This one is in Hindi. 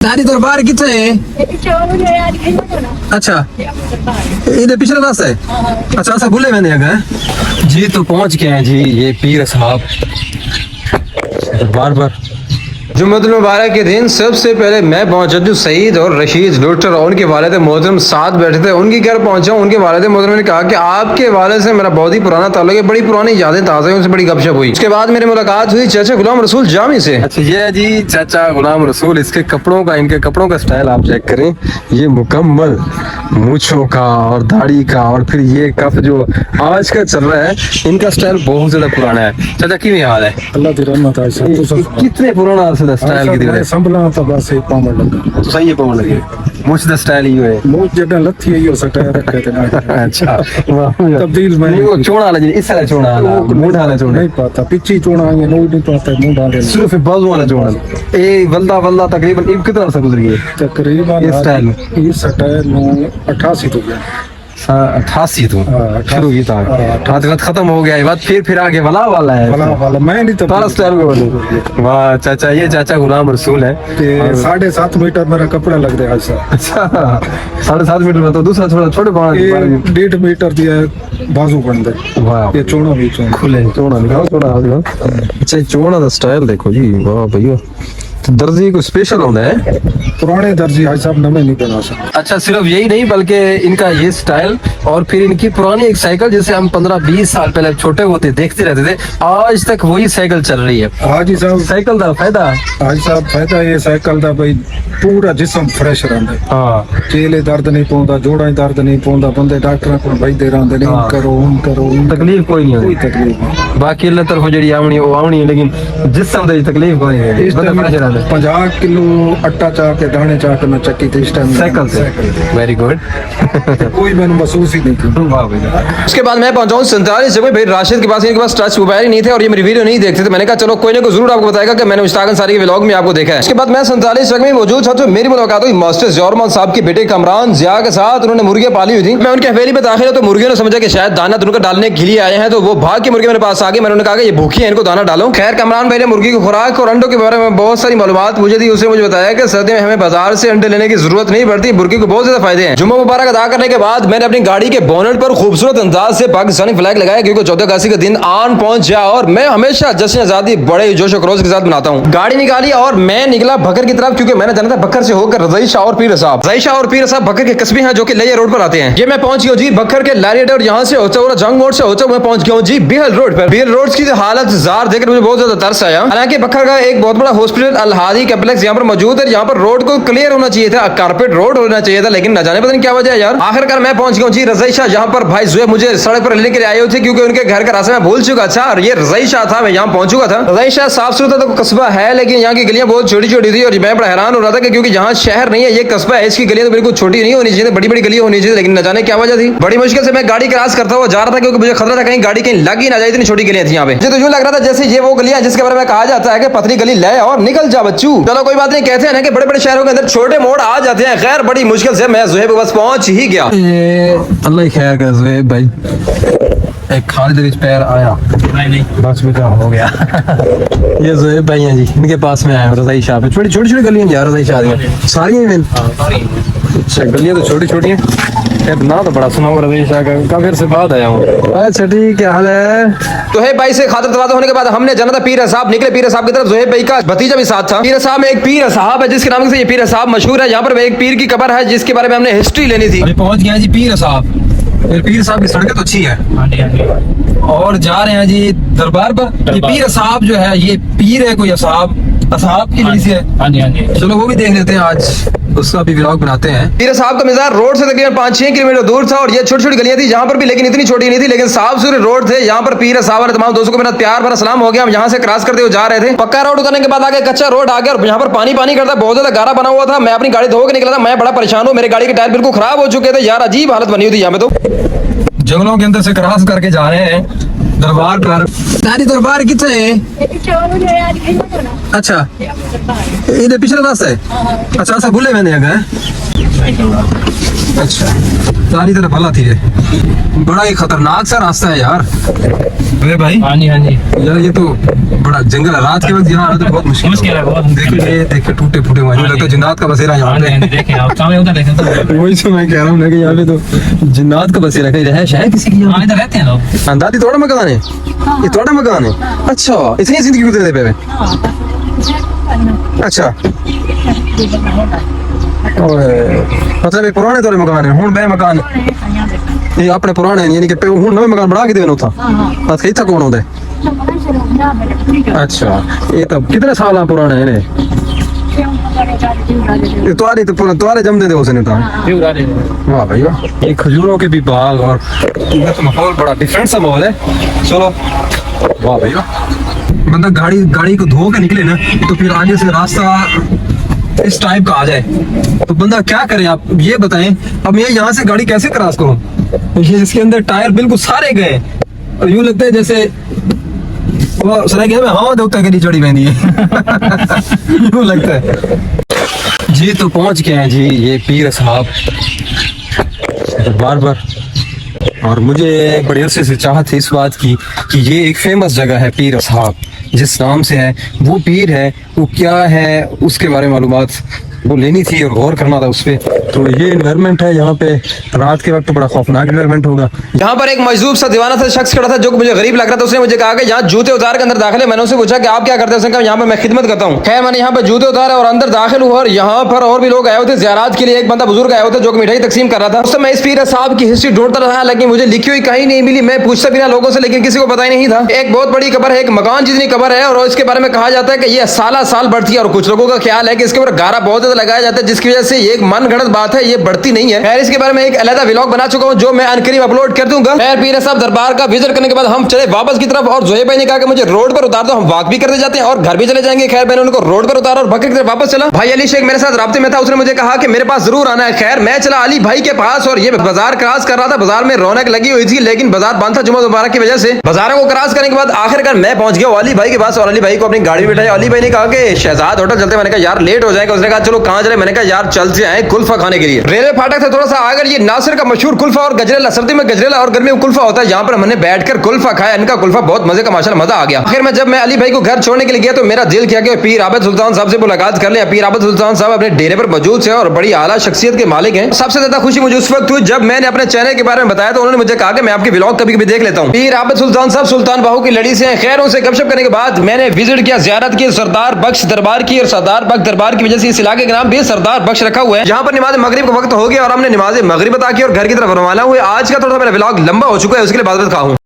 दादी दरबार कितने है? अच्छा इधर पिछले रास्ते है। अच्छा ऐसा भूले मैंने अगर जी तो पहुंच गए हैं जी ये पीर साहब बार बार जुम्मतुल मुबारक के दिन सबसे पहले मैं पहुंचा जो सईद और रशीद लुटर और उनके वालिद मोहतरम साथ बैठे थे उनके घर पहुंचा। उनके वालिद मोहतरम ने कहा कि आपके वालिद से मेरा बहुत ही पुराना ताल्लुक है, बड़ी पुरानी यादें ताज़ा हैं, उनसे बड़ी गपशप हुई। उसके बाद मेरी मुलाकात हुई चाचा गुलाम रसूल जामी से। अच्छा ये जी चाचा गुलाम रसूल, इसके कपड़ों का इनके कपड़ों का स्टाइल आप चेक करें, ये मुकम्मल मूछों का और दाढ़ी का और फिर ये कफ जो आज का चल रहा है इनका स्टाइल बहुत ज्यादा पुराना है। चाचा की हाल है? अल्लाह दी रहमत है। कितने पुराना स्टाइल की दिल है संभला तो बस एक पामड़ लगा तो सही है पाउंड लगे मुझ द स्टाइल ही है मुझ जड़ा लथी है यो सटा रखे थे ना। अच्छा तब्दील में वो चोणा वाला जी इस तरह चोणा वाला मुंह ढाला चोणा नहीं पता पिछी चोणा ये नो नहीं पता मुंह डाले सिर्फ बाजू वाला चोणा ए वल्दा वल्दा तकरीबन एक कितना सा गुजर गया तकरीबन ये स्टाइल ये सटा नो 88 तो गया 88 तो शुरू की था 88 खत्म हो गया ये बात फिर आगे वाला वाला है वाला मैं नहीं तो सारा स्टाइल में बोले वाह चाचा ये चाचा गुलाम रसूल है 7.5 मीटर मेरा कपड़ा लग रहा है ऐसा। अच्छा 7.5 मीटर में तो दूसरा थोड़ा छोटे पाँव 1.5 मीटर दिया बाजू बन दे वाह ये चोणा भी चोणा खुले चोणा निकालो चोणा अच्छा चोणा का स्टाइल देखो जी वाह भैया तो दर्जी को स्पेशल होना है पुराने दर्जी भाई साहब नवे नहीं बना सकते। अच्छा सिर्फ यही नहीं बल्कि इनका ये स्टाइल और फिर इनकी पुरानी एक साइकिल जिसे हम 15-20 साल पहले छोटे होते देखते रहते थे आज तक वही साइकिल चल रही है। हाजी साहब साइकिल का फायदा हाजी साहब फायदा ये साइकिल का भाई पूरा जिस्म फ्रेश रहता है। हाँ चेले दर्द नहीं पौंदा जोड़ा दर्द नहीं पौंदा बंदे डॉक्टर को भाईदे रहंदे नहीं हाँ। करो तकलीफ कोई नहीं कोई होती तकलीफ नहीं। बाकी अल्लाह तरफ जेडी आवनी वो आवनी है लेकिन जिसम दी तकलीफ कोई नहीं है इस बंदा फ्रेश रहता है 50 किलो आटा चाह के दाने चाह के मैं चक्की थी इस टाइम साइकिल से वेरी गुड कोई मैंने महसूस ही नहीं की। वाह भैया उसके बाद मैं पहुंचा हूँ 47 जगह भाई राशिद के पास इनके पास टच मोबाइल ही नहीं थे और ये मेरी वीडियो नहीं देखते थे। मैंने कहा चलो कोई ना कोई जरूर आपको बताएगा कि मैंने मुश्ताक अंसारी के व्लॉग में आपको देखा है। उसके बाद मैं 47 जगह में मौजूद था तो मेरी मुलाकात हुई मास्टर ज़ियाउर साहब के बेटे कमरान जिया के साथ। उन्होंने मुर्गियां पाली हुई थी। मैं उनके हवेली में दाखिल तो मुर्गियों ने समझा कि शायद दाना उनका डालने के लिए आए हैं तो वो भाग के मुर्गे मेरे पास आ गए। मैंने कहा कि ये भूखी है इनको दाना डालो। खैर कमरान भाई ने मुर्गी की खुराक और अंडों के बारे में बहुत सारी मालूमात मुझे दी। उसने मुझे बताया कि सर्दी में हमें बाजार से अंडे लेने की जरूरत नहीं पड़ती, मुर्गी को बहुत ज्यादा फायदे हैं। जुम्मा मुबारक अदा करने के बाद मैंने अपनी गाड़ी के बोनेट पर खूबसूरत अंदाज से पाकिस्तानी फ्लैग लगाया क्योंकि 14 अगस्त का दिन आन पहुंच गया और मैं हमेशा जश्न आजादी बड़े जोश और खरोश के साथ मनाता हूँ। गाड़ी निकाली और मैं निकला बकर की तरफ क्योंकि मैंने जाना था बकर से होकर रज़ई शाह और पीर साहब। रज़ई शाह और पीर साहब बकर के कस्बे हैं जो कि लैया रोड पर आते हैं। ये मैं पहुंच गया जी बकर के लारियड और यहाँ से होता हुआ जंग मोड़ से होता हुआ मैं पहुंच गया हूँ जी बिहल रोड पर। बिहल रोड की हालत जार देखकर मुझे बहुत ज्यादा तरस आया। हालांकि बकर का एक बहुत बड़ा हॉस्पिटल अल हादी कॉम्प्लेक्स यहाँ पर मौजूद है। यहाँ पर रोड को क्लियर होना चाहिए था, कारपेट रोड होना चाहिए था, लेकिन न जाने पता नहीं क्या वजह है यार। आखिरकार मैं पहुंच गया जी रज़ई शाह जहाँ पर भाई जुए मुझे सड़क पर लेने के लिए आए थे क्योंकि उनके घर का रास्ता मैं भूल चुका था और ये रज़ई शाह था। मैं यहाँ पहुंच चुका था। रज़ई शाह साफ सुथरा तो कस्बा है लेकिन यहाँ की गलियां बहुत छोटी छोटी थी और मैं बड़ा हैरान हो रहा था क्योंकि यहाँ शहर नहीं है ये कस्बा है, इसकी गलियां तो बिल्कुल छोटी नहीं होनी चाहिए, बड़ी बड़ी गलियां होनी चाहिए, लेकिन न जाने क्या वजह थी। बड़ी मुश्किल से मैं गाड़ी क्रॉस करता हुआ जा रहा था क्योंकि मुझे खतरा था कहीं गाड़ी कहीं लगी ना जाए, इतनी छोटी गलियां थी यहाँ पे। मुझे तो यूं लग रहा था जैसे ये वो गलियां जिसके बारे में कहा जाता है कि पतली गली ले और निकल जा बच्चू। चलो कोई बात नहीं, कहते हैं ना कि बड़े बड़े शहरों के अंदर छोटे मोड़ आ जाते हैं। खैर बड़ी मुश्किल से मैं ज़ुहैब बस पहुंच ही गया। अल्लाह खैर कर ज़ुहैब भाई एक खाली दे पैर आया नहीं बस में काम हो गया। ये ज़ुहैब भाई हैं जी, इनके पास में आया रज़ई शाह पे। छोटी छोटी गलियां यार रज़ई शाह दी सारी हैं। अच्छा गलियां तो छोटी छोटी हैं, ना तो बड़ा सुना हुआ रज़ई शाह का काफी अरसे बाद आया हूँ। अच्छा ठीक क्या हाल है? ज़ुहैब भाई से खातिर तवाज़ुन होने के बाद हमने जाना था पीर साहब। निकले पीर साहब की तरफ। ज़ुहैब भाई का भतीजा भी साथ था। पीर साहब में एक पीर साहब है जिसके नाम से ये पीर साहब मशहूर है। यहाँ पर एक पीर की कब्र है जिसके बारे में हमने हिस्ट्री लेनी थी। अभी पहुंच गए जी पीर साहब। पीर साहब की सड़कें तो अच्छी है और जा रहे हैं जी दरबार पर। ये पीर साहब जो है ये पीर है कोई असहाब की लड़ी से है। चलो वो भी देख लेते हैं, आज उसका भी व्लॉग बनाते हैं। पीर साहब का मज़ार रोड से तकरीबन 5-6 किलोमीटर दूर था और ये छोटी छोटी गलियां थी जहाँ पर भी, लेकिन इतनी छोटी नहीं थी, लेकिन साफ सुथरे रोड थे। यहाँ पर पीर साहब ने तमाम दोस्तों को मेरा प्यार भरा सलाम हो गया। हम यहाँ से क्रॉस करते हुए जा रहे थे। पक्का रोड उतरने के बाद आगे कच्चा रोड आ गया और यहाँ पर पानी पानी करता बहुत ज्यादा गारा बना हुआ था। मैं अपनी गाड़ी धो के निकला था। मैं बड़ा परेशान हूँ, मेरे गाड़ी के टायर बिल्कुल खराब हो चुके थे यार, अजीब हालत बनी हुई थी यहाँ पे। तो जंगलों के अंदर से क्रॉस करके जा रहे हैं दरबार पर। दादी दरबार कितने है? अच्छा इधर पिछले रास्ते है। अच्छा ऐसा भूले मैंने अगर अच्छा, सारी तरफ भला थी ये। बड़ा ही खतरनाक सा रास्ता है यार। अरे भाई, हाँ जी हाँ जी, यार ये तो बड़ा जंगल है। रात के वक्त यहाँ आना तो बहुत मुश्किल मुश्किल है बहुत। देखो ये देखे टूटे फूटे हुए, लगता है जिन्नात का बसेरा यहाँ हाँ जी, हाँ जी, पे। देखें आप सामने उधर देखें तो वही तो मैं कह रहा हूँ ना कि यहाँ पे तो जिन्नात का बसेरा कहीं रहा है किसी की। हाँ इधर रहते हैं लोग। अंदाजी थोड़ा मकान है, ये थोड़ा मकान है। अच्छा, इतनी जिंदगी गुजरे थे पे। अच्छा, ओए, मतलब ये पुराने तोरे मकान है, हुन बे मकान ये अपने पुराने यानी कि हुन नवे मकान बना के देनो था। बस इतना कौन होता है? अच्छा, ये तो कितने साल पुराने हैं ने? ये तुम्हारी तो पूरा तुम्हारे जमदे थे उसने तो। वाह भाई वाह, ये खजूरों के भी बाग और इधर तो माहौल बड़ा डिफरेंट सा माहौल है। चलो, वाह भाई वाह। बंदा गाड़ी को धो के निकले ना तो फिर आगे से रास्ता इस टाइप का आ जाए तो बंदा क्या करे, आप ये बताएं। अब मैं यहाँ से गाड़ी कैसे क्रॉस करूँ? ये इसके अंदर टायर बिल्कुल सारे गए और यूं लगता है जैसे वो सराय में हवा देवता के चढ़ी बहनी है। यूं लगता है जी। तो पहुंच गए हैं जी ये पीर साहब बार और मुझे बड़ी अरसे से चाहत थी इस बात की कि ये एक फेमस जगह है पीर साहब जिस नाम से है। वो पीर है, वो क्या है उसके बारे में मालूमात वो लेनी थी और गौर करना था उस पे। तो ये एनवायरनमेंट है यहाँ पे, रात के वक्त तो बड़ा खौफनाक एनवायरनमेंट होगा। यहाँ पर एक मजदूर सा दीवाना सा शख्स खड़ा था जो मुझे गरीब लग रहा था। उसने मुझे कहा कि यहाँ जूते उतार के अंदर दाखिल है। मैंने उससे पूछा कि आप क्या करते हैं? उसने कहा यहाँ पे मैं खिदमत करता हूँ। खैर मैंने यहाँ पे जूते उतारे और अंदर दाखिल हुआ और यहाँ पर और भी लोग आए होते ज़ियारत के लिए। एक बंदा बुजुर्ग आया होता जो मिठाई तकसीम कर रहा था। उससे मैं इस पीर साहब की हिस्ट्री ढूंढता रहा लेकिन मुझे लिखी हुई कहीं नहीं मिली। मैं पूछता भी ना लोगों से लेकिन किसी को पता ही नहीं था। एक बहुत बड़ी कब्र है, एक मकान जितनी कब्र है और इसके बारे में कहा जाता है कि ये साल बढ़ती है और कुछ लोगों का ख्याल है कि इसके ऊपर गारा बहुत ज्यादा लगाया जाता है जिसकी वजह से ये एक मन गढ़ंत बात है, ये बढ़ती नहीं है। खैर इसके बारे में एक अलग व्लॉग बना चुका हूँ जो मैं अनकरीब अपलोड कर दूंगा। खैर पीर साहब दरबार का विजिट करने के बाद हम चले वापस की तरफ और जोहे भाई ने कहा कि मुझे रोड पर उतार दो, हम वॉक भी करते जाते हैं और घर भी चले जाएंगे। खैर मैंने उनको रोड पर उतारा और बकरी की तरफ वापस चला। भाई अली शेख मेरे साथ राब्ते में था, उसने मुझे कहा कि मेरे पास जरूर आना है। खैर मैं चला अली भाई के पास और ये बाजार क्रॉस कर रहा था। बाजार में रौनक लगी हुई थी लेकिन बाजार बंद था जुम्मा मुबारक की वजह से। बाजारों को क्रॉस करने के बाद आखिरकार मैं पहुंच गया अली भाई के पास और अली भाई को अपनी गाड़ी में बिठाया। अली भाई ने कहा कि शहजाद होटल चलते। मैंने कहा यार लेट हो जाएगा। उसने कहा चलो कहां चले? मैंने कहा यार चलते आए कुल्फा खाने के लिए। रेलवे फाटक से थोड़ा सा आकर ये नासिर का मशहूर कुल्फा और गजरेला, सर्दी में गजरेला और गर्मी में कुल्फा होता है। यहाँ पर हमने बैठकर कुल्फा खाया। इनका कुल्फा बहुत मजे का, माशाल्लाह मजा आ गया। फिर मैं जब मैं अली भाई को घर छोड़ने के लिए गया तो मेरा दिल किया कि पीर आबिद सुल्तान साहब से मुलाकात कर ले। पीर आबिद सुल्तान साहब अपने डेरे पर मौजूद है और बड़ी आला शख्सियत के मालिक हैं। सबसे ज्यादा खुशी मुझे उस वक्त हुई जब मैंने अपने चेहरे के बारे में बताया तो उन्होंने मुझे कहा कि मैं आपके व्लॉग कभी कभी देख लेता हूँ। पीर आबिद सुल्तान साहब सुल्तान बाहू की लड़ी से हैं। खैर उनसे गपशप करने के बाद मैंने विजिट किया, ज़ियारत की सरदार बख्श दरबार की। और सरदार बख्श दरबार की वजह से इस इलाके का नाम भी सरदार बख्श रखा हुआ है। यहाँ पर नमाज मगरिब का वक्त हो गया और हमने नमाज मगरिब अदा की और घर की तरफ रवाना हुए। आज का थोड़ा सा मेरा व्लॉग लंबा हो चुका है, उसके लिए बात खा हूँ।